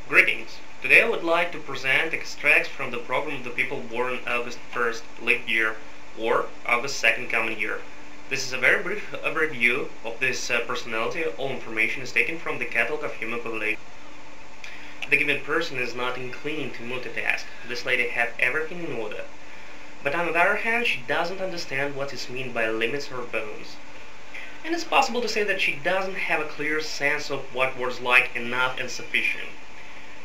Greetings. Today I would like to present extracts from the program of the people born August 1st leap year or August 2nd common year. This is a very brief overview of this personality. All information is taken from the catalog of human population. The given person is not inclined to multitask. This lady has everything in order. But on the other hand, she doesn't understand what is meant by limits or bounds. And it's possible to say that she doesn't have a clear sense of what words like enough and sufficient.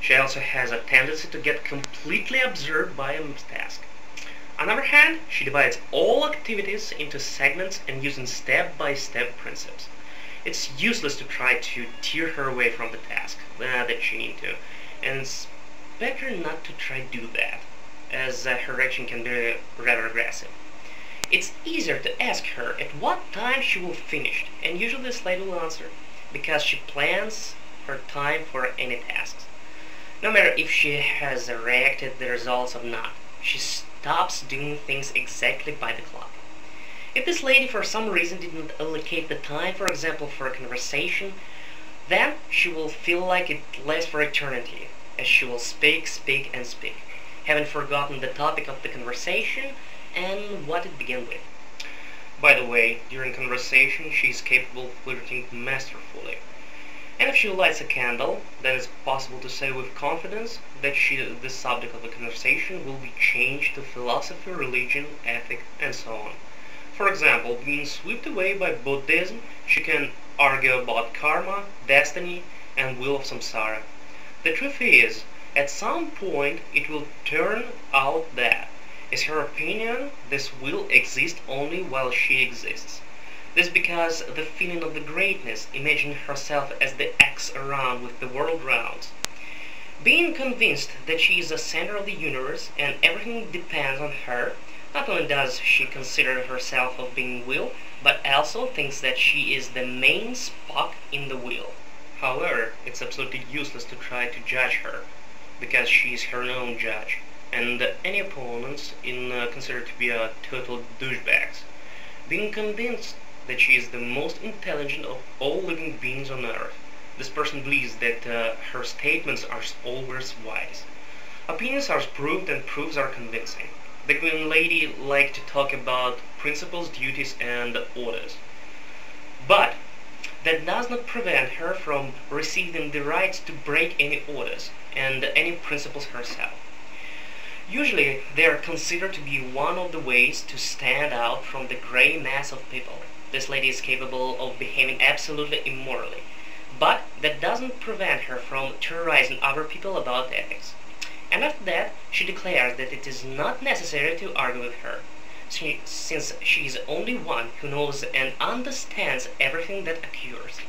She also has a tendency to get completely absorbed by a task. On the other hand, she divides all activities into segments and using step-by-step principles. It's useless to try to tear her away from the task that she needs to, and it's better not to try to do that, as her action can be rather aggressive. It's easier to ask her at what time she will finish, and usually this lady will answer, because she plans her time for any tasks. No matter if she has reacted the results or not, she stops doing things exactly by the clock. If this lady for some reason didn't allocate the time, for example for a conversation, then she will feel like it lasts for eternity, as she will speak, and speak, having forgotten the topic of the conversation and what it began with. By the way, during conversation she is capable of flirting masterfully. And if she lights a candle, then it's possible to say with confidence that the subject of the conversation will be changed to philosophy, religion, ethic, and so on. For example, being swept away by Buddhism, she can argue about karma, destiny, and will of samsara. The truth is, at some point it will turn out that, in her opinion, this will exist only while she exists. This because the feeling of the greatness, imagining herself as the X around with the world round. Being convinced that she is the center of the universe and everything depends on her, not only does she consider herself of being will, but also thinks that she is the main spock in the wheel. However, it's absolutely useless to try to judge her, because she is her own judge, and any opponents considered to be a total douchebags. Being convinced that she is the most intelligent of all living beings on earth, this person believes that her statements are always wise. Opinions are proved and proofs are convincing. The Green Lady likes to talk about principles, duties, and orders. But that does not prevent her from receiving the right to break any orders and any principles herself. Usually, they are considered to be one of the ways to stand out from the grey mass of people. This lady is capable of behaving absolutely immorally, but that doesn't prevent her from terrorizing other people about ethics. And after that, she declares that it is not necessary to argue with her, since she is the only one who knows and understands everything that occurs,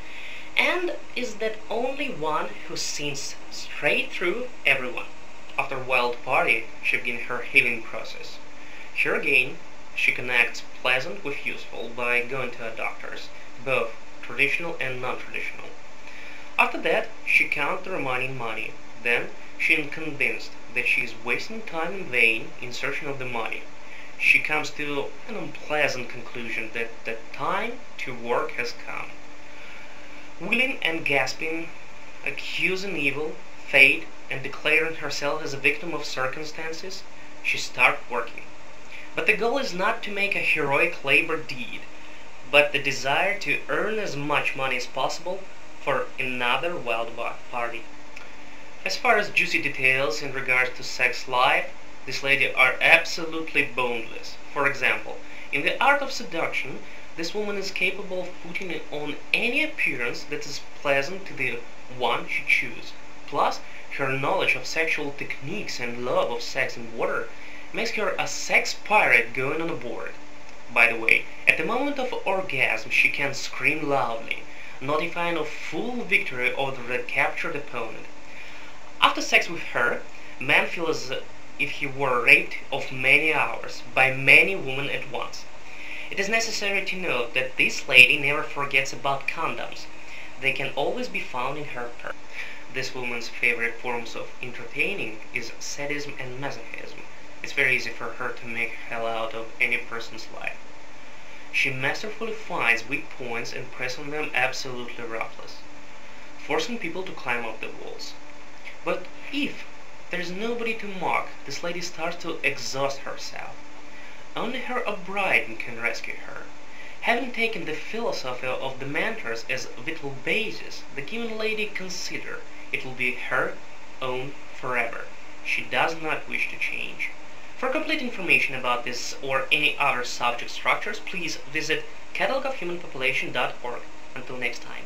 and is that only one who sees straight through everyone. After a wild party, she begins her healing process. Here again, she connects pleasant with useful by going to a doctor's, both traditional and non-traditional. After that, she counts the remaining money. Then, she is convinced that she is wasting time in vain in searching of the money. She comes to an unpleasant conclusion that the time to work has come. Willing and gasping, accusing evil, fate, and declaring herself as a victim of circumstances, she starts working. But the goal is not to make a heroic labor deed, but the desire to earn as much money as possible for another wild party. As far as juicy details in regards to sex life, this lady are absolutely boundless. For example, in the art of seduction, this woman is capable of putting on any appearance that is pleasant to the one she chooses. Plus, her knowledge of sexual techniques and love of sex and water makes her a sex pirate going on a board. By the way, at the moment of orgasm she can scream loudly, notifying of full victory over the captured opponent. After sex with her, man feels as if he were raped of many hours by many women at once. It is necessary to note that this lady never forgets about condoms. They can always be found in her purse. This woman's favorite forms of entertaining is sadism and masochism. It's very easy for her to make hell out of any person's life. She masterfully finds weak points and presses on them absolutely ruthless, forcing people to climb up the walls. But if there's nobody to mock, this lady starts to exhaust herself. Only her uprising can rescue her. Having taken the philosophy of the mentors as vital basis, the given lady consider it will be her own forever. She does not wish to change. For complete information about this or any other subject structures, please visit catalogofhumanpopulation.org. Until next time.